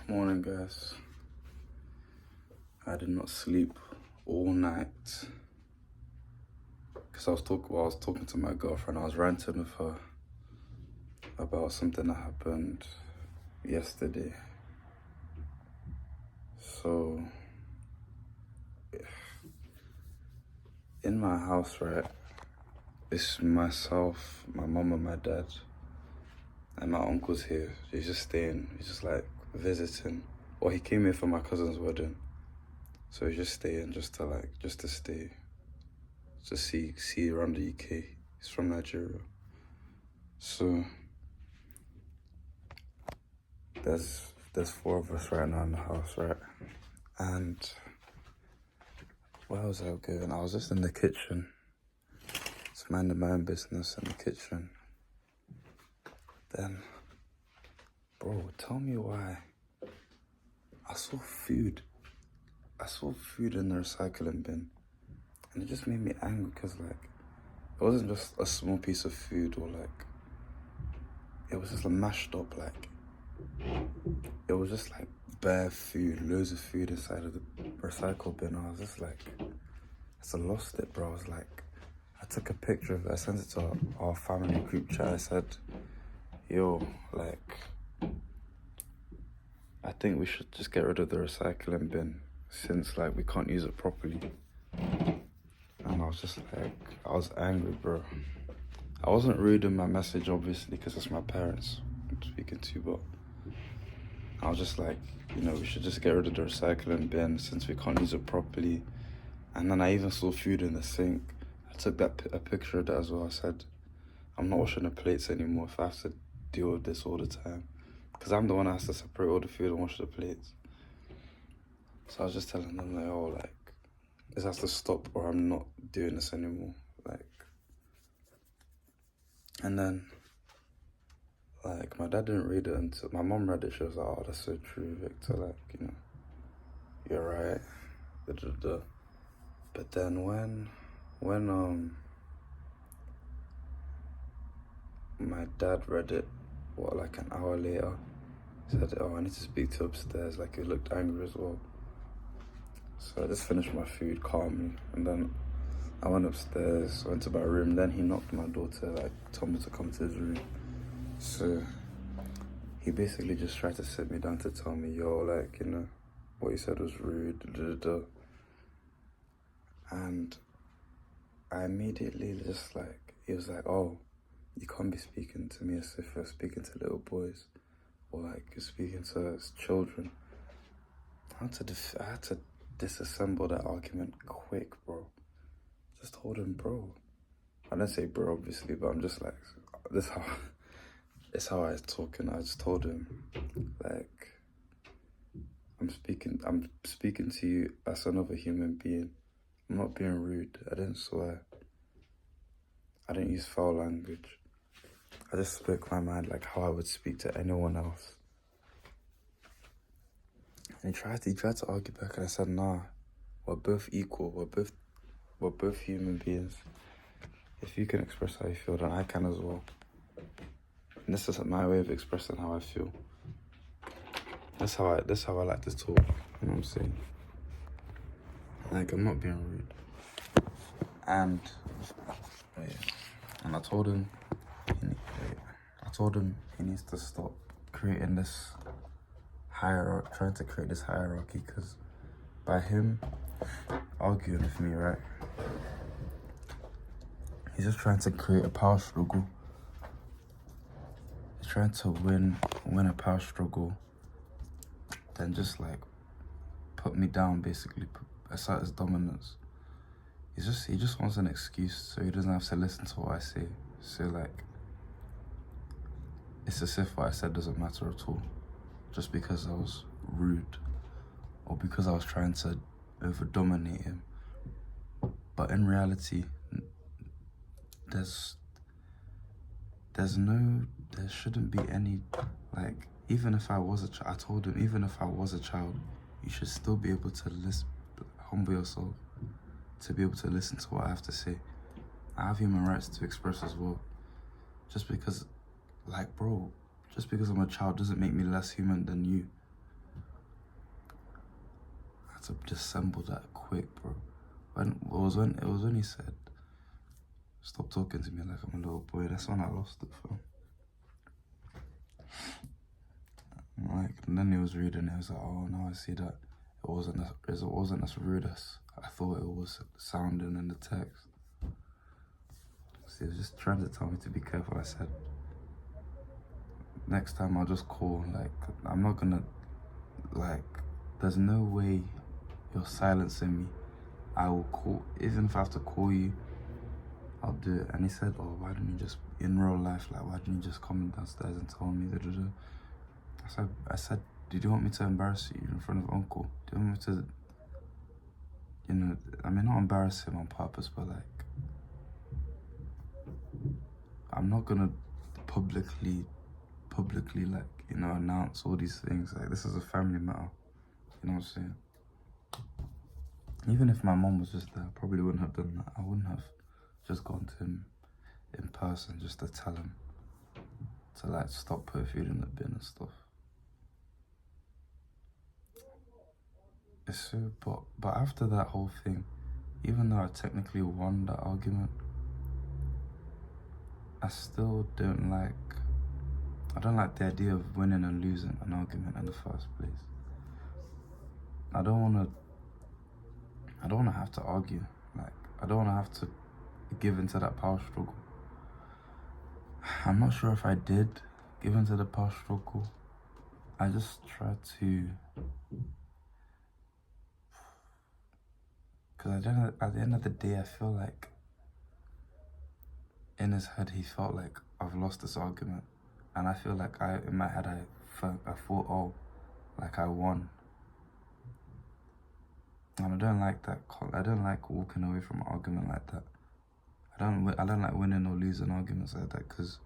Morning, guys. I did not sleep all night because I was talking to my girlfriend. I was ranting with her about something that happened yesterday. So, in my house, right, it's myself, my mom, and my dad, and my uncle's here. He's just staying. He's just like visiting. Well, he came here for my cousin's wedding, so he's just staying, just to stay, to see around the UK. He's from Nigeria, so there's four of us right now in the house, right? And where was I going? I was just in the kitchen, just minding my own business in the kitchen. Then, bro, tell me why. I saw food in the recycling bin, and it just made me angry because, like, it wasn't just a small piece of food, or like, it was just mashed up, like, it was just like bare food, loads of food inside of the recycle bin. I was just like, I lost it, bro. I was like, I took a picture of it, I sent it to our family group chat. I said, yo, like, I think we should just get rid of the recycling bin since, like, we can't use it properly. And I was just like, I was angry, bro. I wasn't rude in my message, obviously, because it's my parents I'm speaking to, but I was just like, we should just get rid of the recycling bin since we can't use it properly. And then I even saw food in the sink. I took a picture of that as well. I said, I'm not washing the plates anymore if I have to deal with this all the time. Because I'm the one that has to separate all the food and wash the plates. So I was just telling them, like, oh, like, this has to stop or I'm not doing this anymore. Like, and then, like, my dad didn't read it until my mom read it. She was like, oh, that's so true, Victor. Like, you're right. Da, da, da. But then when my dad read it, like an hour later, he said, oh, I need to speak to upstairs. Like, he looked angry as well. So I just finished my food calmly, and then I went upstairs, went to my room. Then he knocked on my door to, like, told me to come to his room. So he basically just tried to sit me down to tell me, yo, like, what you said was rude, da, da, da. And I immediately just, like, he was like, oh, you can't be speaking to me as if you're speaking to little boys, or like you're speaking to children. I had to disassemble that argument quick, bro. Just told him, bro. I didn't say bro, obviously, but I'm just like, this how I was talking. I just told him, like, I'm speaking to you as another human being. I'm not being rude. I didn't swear. I didn't use foul language. I just spoke my mind like how I would speak to anyone else. And he tried to argue back, and I said, nah, we're both equal. We're both human beings. If you can express how you feel, then I can as well. And this isn't my way of expressing how I feel. That's how I like to talk. You know what I'm saying? Like, I'm not being rude. And I told him, he needs to stop creating this hierarchy, trying to create this hierarchy, because by him arguing with me, right, he's just trying to create a power struggle. He's trying to win a power struggle, then just, like, put me down, basically, assert his dominance. He just wants an excuse so he doesn't have to listen to what I say. So, like, it's as if what I said doesn't matter at all, just because I was rude or because I was trying to over-dominate him. But in reality, there shouldn't be any, like, even if I was a child, I told him, even if I was a child, you should still be able to humble yourself, to be able to listen to what I have to say. I have human rights to express as well. Just because, like, bro, just because I'm a child doesn't make me less human than you. to dissemble that quick, bro. When he said, "Stop talking to me like I'm a little boy," that's when I lost it, fam. Like, and then he was reading it, he was like, "Oh, now I see that it wasn't as rude as I thought it was sounding in the text." So he was just trying to tell me to be careful. I said, next time I'll just call, like, I'm not gonna, like, there's no way you're silencing me. I will call, even if I have to call you, I'll do it. And he said, "Oh, why didn't you just, in real life, like, why didn't you just come downstairs and tell me, da-da-da?" I said, "Did you want me to embarrass you in front of Uncle? Do you want me to, I mean, not embarrass him on purpose, but like, I'm not gonna publicly, like, announce all these things. Like, this is a family matter. You know what I'm saying? Even if my mom was just there, I probably wouldn't have done that. I wouldn't have just gone to him in person just to tell him to, like, stop putting food in the bin and stuff." It's so, but after that whole thing, even though I technically won that argument, I still don't like the idea of winning and losing an argument in the first place. I don't wanna have to argue. Like, I don't wanna have to give into that power struggle. I'm not sure if I did give into the power struggle. I just tried to, because at the end of the day, I feel like in his head he felt like I've lost this argument, and I feel like in my head I thought, oh, like I won. And I don't like that. I don't like walking away from an argument like that. I don't like winning or losing arguments like that, because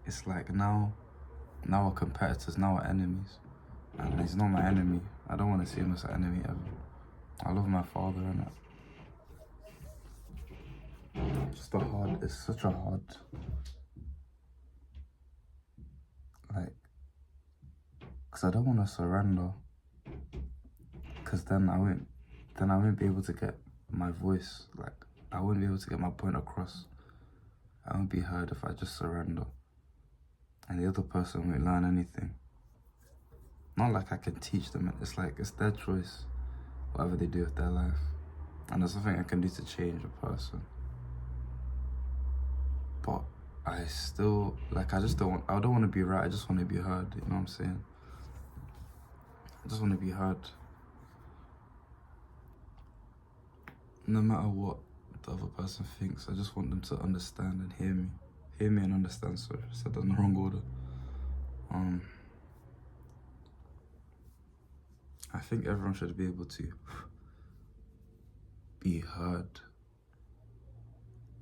it's like now we're competitors, now we're enemies. And he's not my enemy. I don't want to see him as an enemy ever. I love my father, and it's such a hard, like, because I don't want to surrender, because then I won't be able to get my voice, like, I won't be able to get my point across. I won't be heard if I just surrender, and the other person won't learn anything. Not like I can teach them, it's like, it's their choice, whatever they do with their life, and there's nothing I can do to change a person. But I still, like, I don't want to be right, I just want to be heard, you know what I'm saying? I just want to be heard. No matter what the other person thinks, I just want them to understand and hear me. Hear me and understand, sorry, I said that in the wrong order. I think everyone should be able to be heard.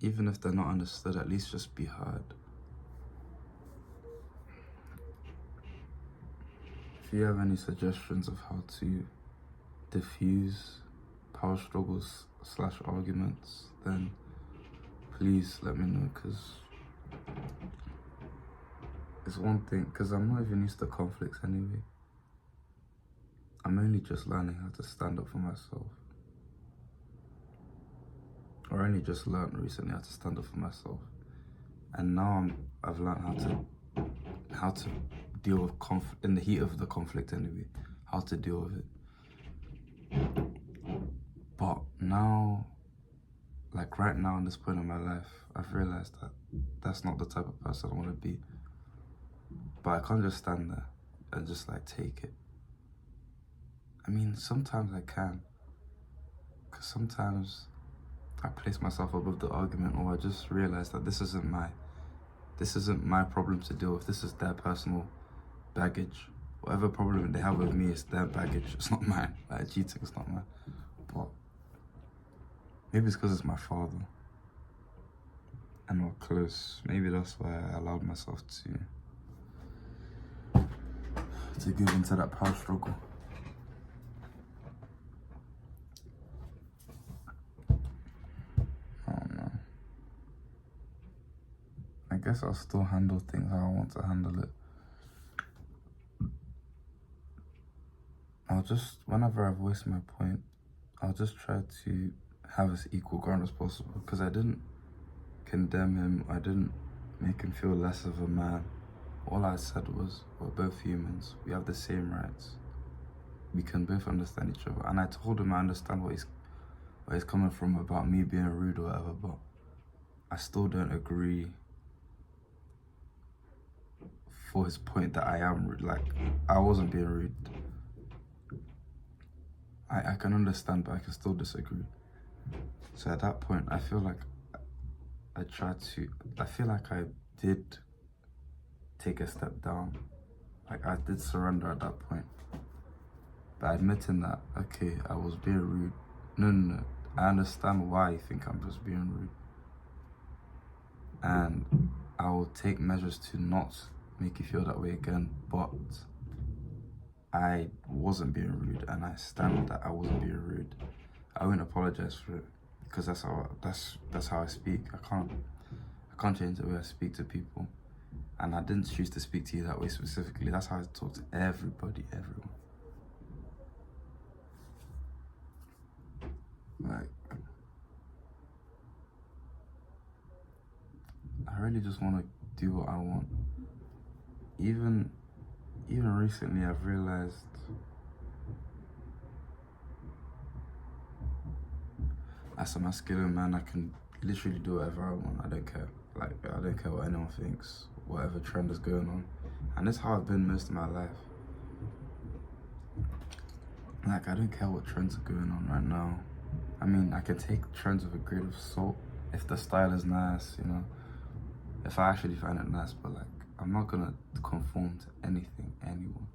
Even if they're not understood, at least just be heard. If you have any suggestions of how to diffuse power struggles / arguments, then please let me know, because it's one thing, because I'm not even used to conflicts anyway. I'm only just learning how to stand up for myself. Or only just learned recently how to stand up for myself. And now I've learned how to deal with conflict, in the heat of the conflict anyway, how to deal with it. But now, like right now in this point in my life, I've realized that that's not the type of person I want to be. But I can't just stand there and just like take it. I mean, sometimes I can, because sometimes I place myself above the argument, or I just realize that this isn't my problem to deal with. This is their personal baggage. Whatever problem they have with me is their baggage. It's not mine. Like, cheating is not mine. But maybe it's because it's my father and we're close. Maybe that's why I allowed myself to give into that power struggle. I don't know. I guess I'll still handle things how I want to handle it. whenever I voice my point, I'll just try to have as equal ground as possible, because I didn't condemn him, I didn't make him feel less of a man. All I said was, we're both humans, we have the same rights, we can both understand each other. And I told him I understand where he's coming from about me being rude or whatever, but I still don't agree for his point that I am rude. Like, I wasn't being rude. I can understand, but I can still disagree. So at that point, I feel like I did take a step down. Like, I did surrender at that point. But admitting that, okay, I was being rude. No. I understand why you think I'm just being rude. And I will take measures to not make you feel that way again, but I wasn't being rude, and I stand that I wasn't being rude. I won't apologize for it, because that's how I speak. I can't change the way I speak to people, and I didn't choose to speak to you that way specifically. That's how I talk to everybody, everyone. Like, I really just want to do what I want. Even recently, I've realized as a masculine man, I can literally do whatever I want. I don't care. Like, I don't care what anyone thinks, whatever trend is going on. And that's how I've been most of my life. Like, I don't care what trends are going on right now. I mean, I can take trends with a grain of salt if the style is nice, you know, if I actually find it nice, but like, I'm not gonna conform to anything, anyone.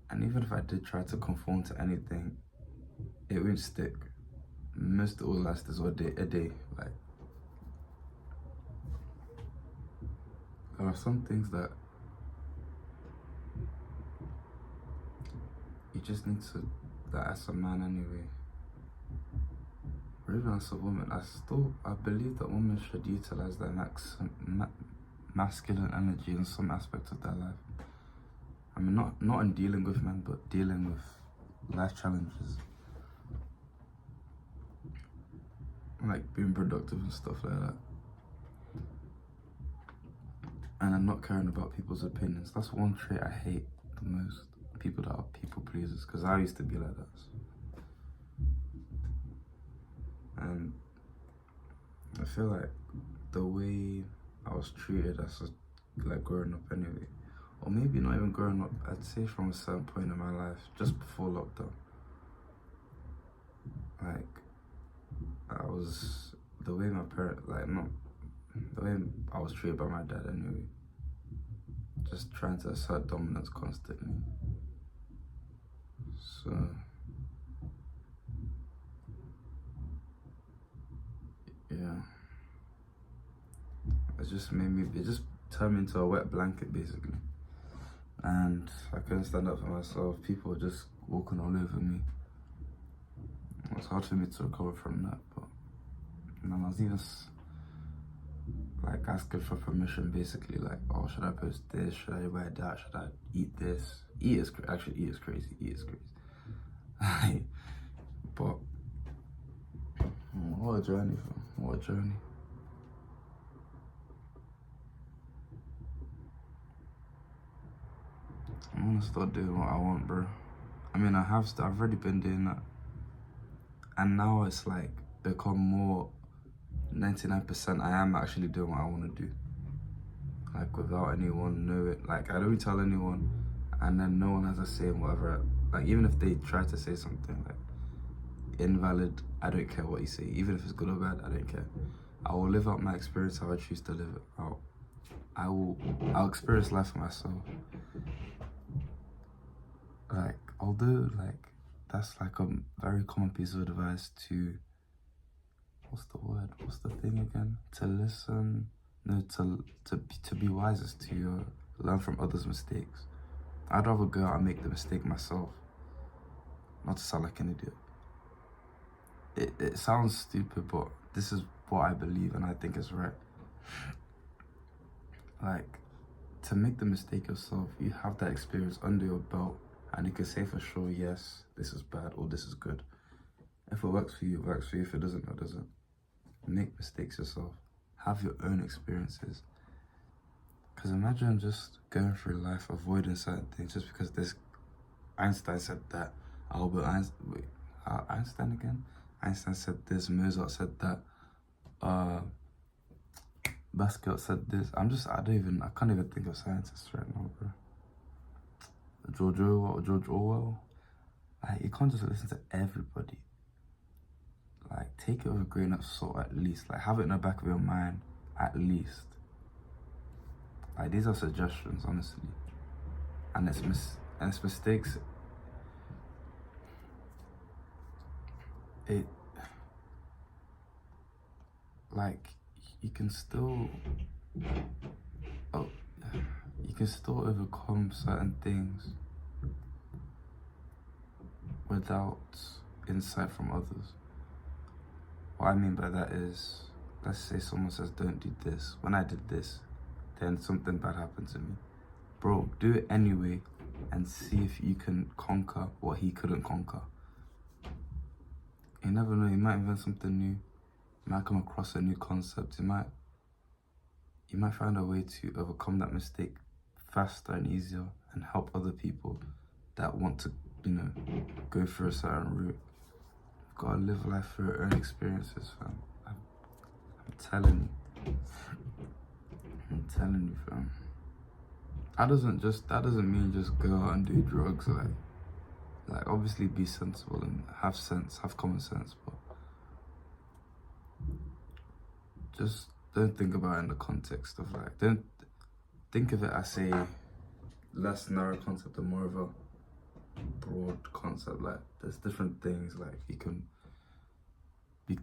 And even if I did try to conform to anything, it won't stick. Most of all last is a day. Like, there are some things that you just need to, that as a man anyway, or even as a woman, I believe that women should utilize their masculine energy in some aspect of their life. I mean, not in dealing with men, but dealing with life challenges, like being productive and stuff like that. And I'm not caring about people's opinions. That's one trait I hate the most. People that are people pleasers, because I used to be like that. And I feel like the way I was treated as like growing up anyway, or maybe not even growing up, I'd say from a certain point in my life, just before lockdown, like, the way I was treated by my dad anyway, just trying to assert dominance constantly. So, yeah, it just turned me into a wet blanket basically. And I couldn't stand up for myself. People were just walking all over me. It was hard for me to recover from that, but I was even like asking for permission basically, like, oh, should I post this? Should I wear that? Should I eat this? Eat is crazy. But what a journey, fam. What a journey. I want to start doing what I want, bro. I mean, I've already been doing that. And now it's like become more 99% I am actually doing what I want to do. Like, without anyone knowing. Like, I don't tell anyone, and then no one has a say in whatever. Like, even if they try to say something like invalid, I don't care what you say. Even if it's good or bad, I don't care. I will live out my experience how I choose to live it out. I'll experience life for myself. Like, although, like, that's like a very common piece of advice to, what's the thing again? To listen, no, to be wise is to learn from others' mistakes. I'd rather go out and make the mistake myself, not to sound like an idiot. It sounds stupid, but this is what I believe and I think is right. Like, to make the mistake yourself, you have that experience under your belt, And you can say for sure, yes, this is bad or this is good. If it works for you, it works for you. If it doesn't, it doesn't. Make mistakes yourself. Have your own experiences. Because imagine just going through life avoiding certain things just because this Einstein said that. Albert Einstein, wait, Einstein again? Einstein said this, Mozart said that, Basquiat said this. I can't even think of scientists right now, bro. George Orwell. Like, you can't just listen to everybody. Like, take it with a grain of salt at least. Like, have it in the back of your mind at least. Like, these are suggestions, honestly. And it's mistakes. Like, you can still overcome certain things without insight from others. What I mean by that is, let's say someone says, don't do this. When I did this, then something bad happened to me. Bro, do it anyway and see if you can conquer what he couldn't conquer. You never know, you might invent something new. You might come across a new concept. You might find a way to overcome that mistake faster and easier and help other people that want to, go through a certain route. You've got to live life through your own experiences, fam. I'm telling you, fam. That doesn't mean just go out and do drugs, like obviously be sensible and have common sense, but just don't think about it in the context of don't think of it as a less narrow concept and more of a broad concept. Like, there's different things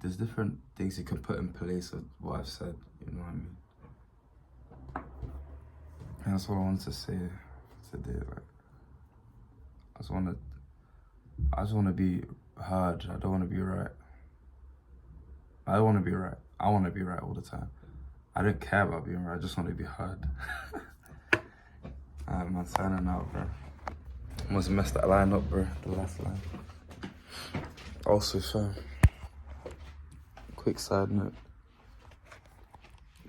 there's different things you can put in place of what I've said, you know what I mean? And that's what I wanted to say today. Like, I just want to be heard. I don't want to be right. I don't want to be right. I want to be right all the time. I don't care about being right. I just want to be heard. Alright, man, signing out, bro. Almost messed that line up, bro. The last line. Also, fam, quick side note.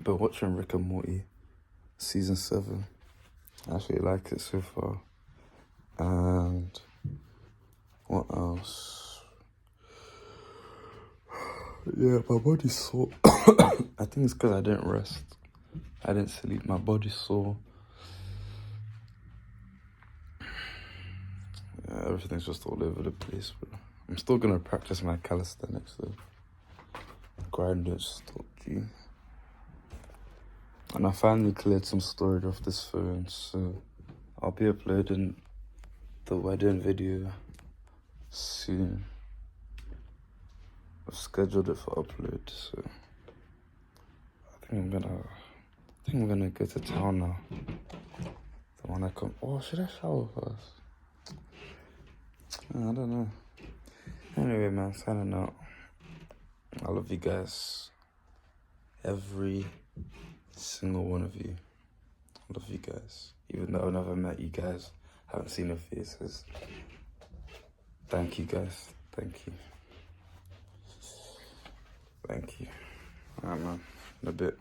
Been watching Rick and Morty, season 7. I actually like it so far. And what else? Yeah, my body's sore. I think it's because I didn't rest. I didn't sleep. My body's sore. Yeah, everything's just all over the place, bro. I'm still gonna practice my calisthenics though. Grind don't stop, G. And I finally cleared some storage off this phone, so I'll be uploading the wedding video soon. I've scheduled it for upload, so I think I'm gonna go to town now. The one I come. Oh, should I shower first? I don't know. Anyway, man, signing out. I love you guys. Every single one of you. I love you guys. Even though I've never met you guys, haven't seen your faces. Thank you, guys. Thank you. Thank you. Alright, man. In a bit.